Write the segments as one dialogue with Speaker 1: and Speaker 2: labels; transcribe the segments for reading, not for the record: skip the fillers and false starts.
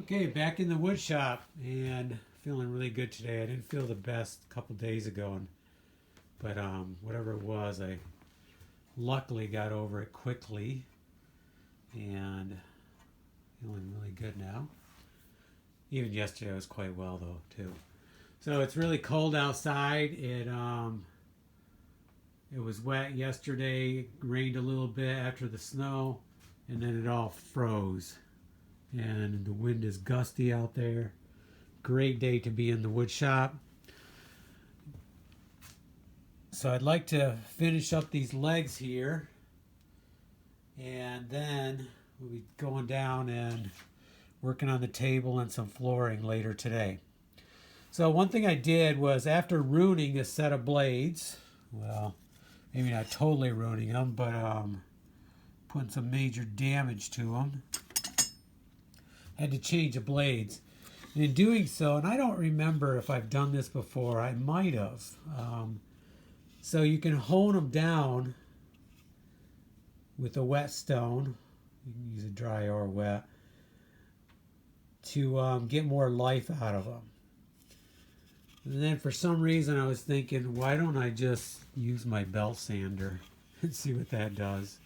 Speaker 1: Okay, back in the wood shop and feeling really good today. I didn't feel the best a couple days ago, but whatever it was, I luckily got over it quickly and feeling really good now. Even yesterday I was quite well though too. So it's really cold outside. It was wet yesterday, rained a little bit after the snow, and then it all froze. And the wind is gusty out there. Great day to be in the wood shop. So I'd like to finish up these legs here, and then we'll be going down and working on the table and some flooring later today. So one thing I did was, after ruining a set of blades, well, maybe not totally ruining them, but putting some major damage to them, I had to change the blades. And in doing so, and I don't remember if I've done this before, I might have. So you can hone them down with a whetstone. You can use a dry or wet to get more life out of them. And then for some reason I was thinking, why don't I just use my belt sander and see what that does?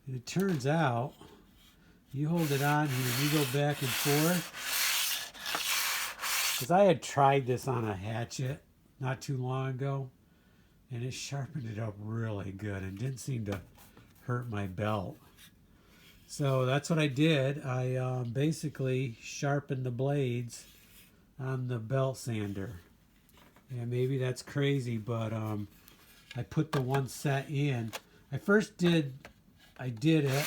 Speaker 1: And it turns out, you hold it on here and you go back and forth. Because I had tried this on a hatchet not too long ago, and it sharpened it up really good and didn't seem to hurt my belt. So that's what I did. I basically sharpened the blades on the belt sander. And maybe that's crazy, but I put the one set in. I did it,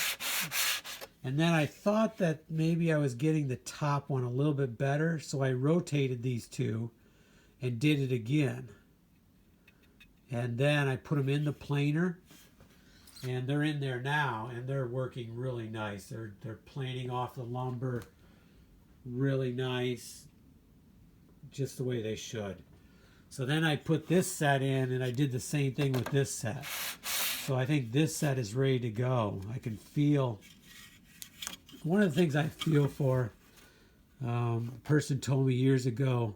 Speaker 1: and then I thought that maybe I was getting the top one a little bit better, so I rotated these two and did it again. And then I put them in the planer, and they're in there now, and they're working really nice. They're planing off the lumber really nice, just the way they should. So then I put this set in, and I did the same thing with this set. So I think this set is ready to go. I can feel, one of the things I feel for, a person told me years ago,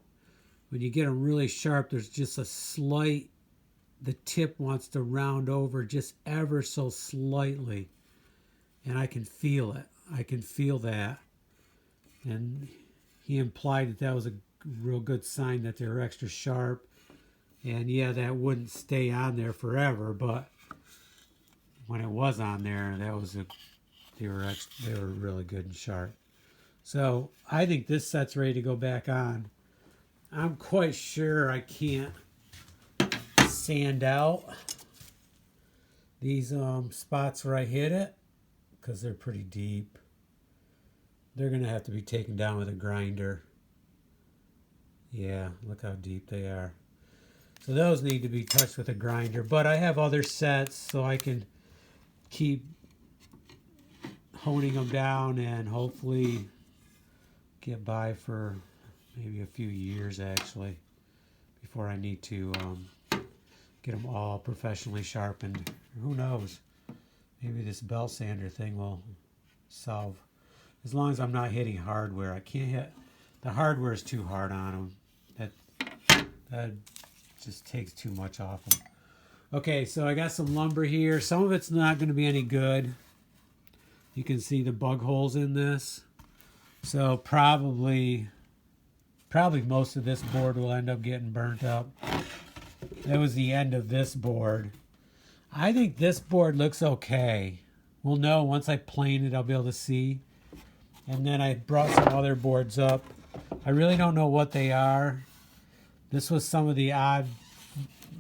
Speaker 1: when you get them really sharp, there's just a slight, the tip wants to round over just ever so slightly. And I can feel it. I can feel that. And he implied that that was a real good sign that they're extra sharp. And yeah, that wouldn't stay on there forever, but when it was on there, they were really good and sharp. So I think this set's ready to go back on. I'm quite sure I can't sand out these spots where I hit it, because they're pretty deep. They're gonna have to be taken down with a grinder. Yeah, look how deep they are. So those need to be touched with a grinder, but I have other sets, so I can keep honing them down and hopefully get by for maybe a few years actually before I need to get them all professionally sharpened. Who knows? Maybe this belt sander thing will solve. As long as I'm not hitting hardware. I can't hit, the hardware is too hard on them. That just takes too much off them. Okay, so I got some lumber here. Some of it's not going to be any good. You can see the bug holes in this. So probably most of this board will end up getting burnt up. That was the end of this board. I think this board looks okay. We'll know once I plane it, I'll be able to see. And then I brought some other boards up. I really don't know what they are. This was some of the odd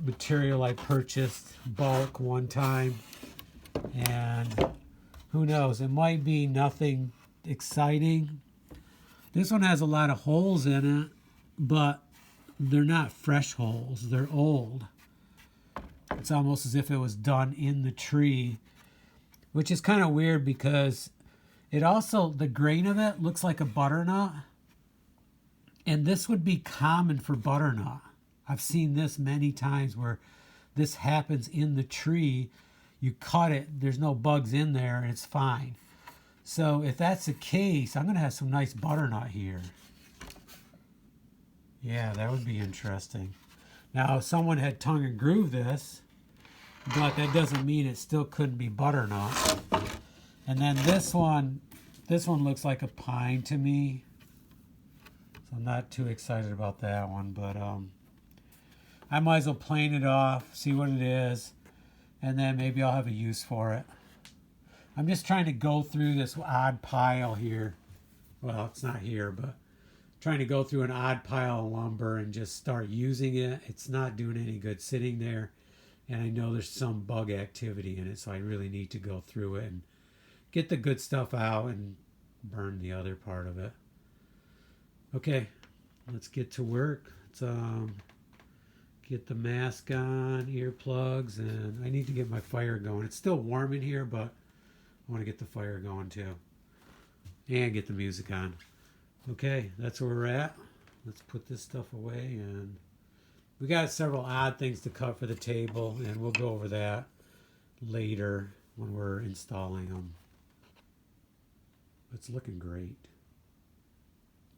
Speaker 1: material I purchased bulk one time. And who knows, it might be nothing exciting. This one has a lot of holes in it, but they're not fresh holes, they're old. It's almost as if it was done in the tree, which is kind of weird because it also, the grain of it looks like a butternut. And this would be common for butternut. I've seen this many times where this happens in the tree. You cut it, there's no bugs in there, and it's fine. So if that's the case, I'm going to have some nice butternut here. Yeah, that would be interesting. Now, if someone had tongue and groove this, but that doesn't mean it still couldn't be butternut. And then this one looks like a pine to me. So I'm not too excited about that one, but I might as well plane it off, see what it is, and then maybe I'll have a use for it. I'm just trying to go through this odd pile here. Well, it's not here, but trying to go through an odd pile of lumber and just start using it. It's not doing any good sitting there. And I know there's some bug activity in it, so I really need to go through it and get the good stuff out and burn the other part of it. Okay, let's get to work. Let's get the mask on, earplugs, and I need to get my fire going. It's still warm in here, but I want to get the fire going too. And get the music on. Okay, that's where we're at. Let's put this stuff away, and we got several odd things to cut for the table, and we'll go over that later when we're installing them. It's looking great.